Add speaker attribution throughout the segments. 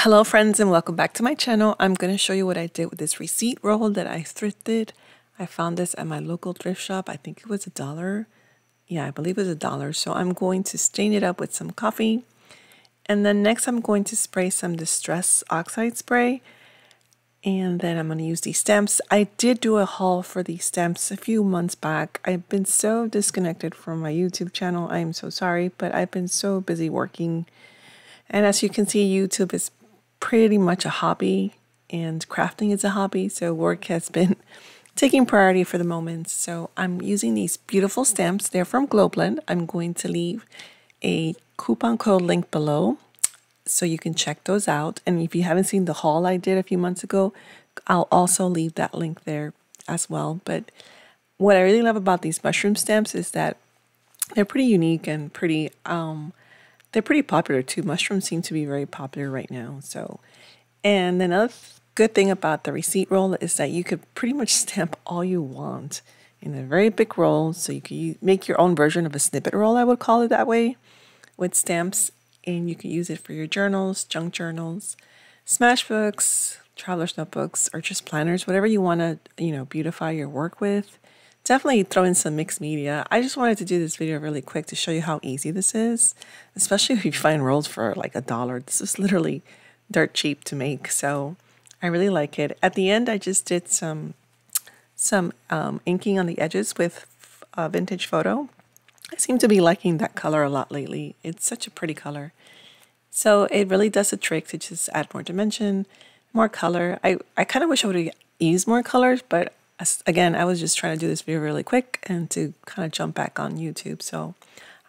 Speaker 1: Hello friends and welcome back to my channel. I'm going to show you what I did with this receipt roll that I thrifted. I found this at my local thrift shop. I think it was $1. Yeah, I believe it was $1. So I'm going to stain it up with some coffee. And then next I'm going to spray some Distress Oxide spray. And then I'm going to use these stamps. I did do a haul for these stamps a few months back. I've been so disconnected from my YouTube channel. I am so sorry, but I've been so busy working. And as you can see, YouTube is pretty much a hobby and crafting is a hobby. So work has been taking priority for the moment. So I'm using these beautiful stamps. They're from GLOBLELAND. I'm going to leave a coupon code link below so you can check those out. And if you haven't seen the haul I did a few months ago, I'll also leave that link there as well. But what I really love about these mushroom stamps is that they're pretty unique and they're pretty popular too. Mushrooms seem to be very popular right now. So, and another good thing about the receipt roll is that you could pretty much stamp all you want in a very big roll. So you can make your own version of a snippet roll, I would call it that way, with stamps. And you can use it for your journals, junk journals, smash books, traveler's notebooks, or just planners, whatever you want to, beautify your work with. Definitely throw in some mixed media. I just wanted to do this video really quick to show you how easy this is, especially if you find rolls for like $1. This is literally dirt cheap to make, so I really like it. At the end, I just did some inking on the edges with vintage photo. I seem to be liking that color a lot lately. It's such a pretty color. So it really does the trick to just add more dimension, more color. I kind of wish I would have used more colors, but again, I was just trying to do this video really quick and to kind of jump back on YouTube. So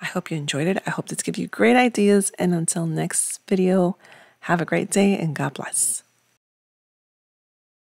Speaker 1: I hope you enjoyed it. I hope this gives you great ideas. And until next video, have a great day and God bless.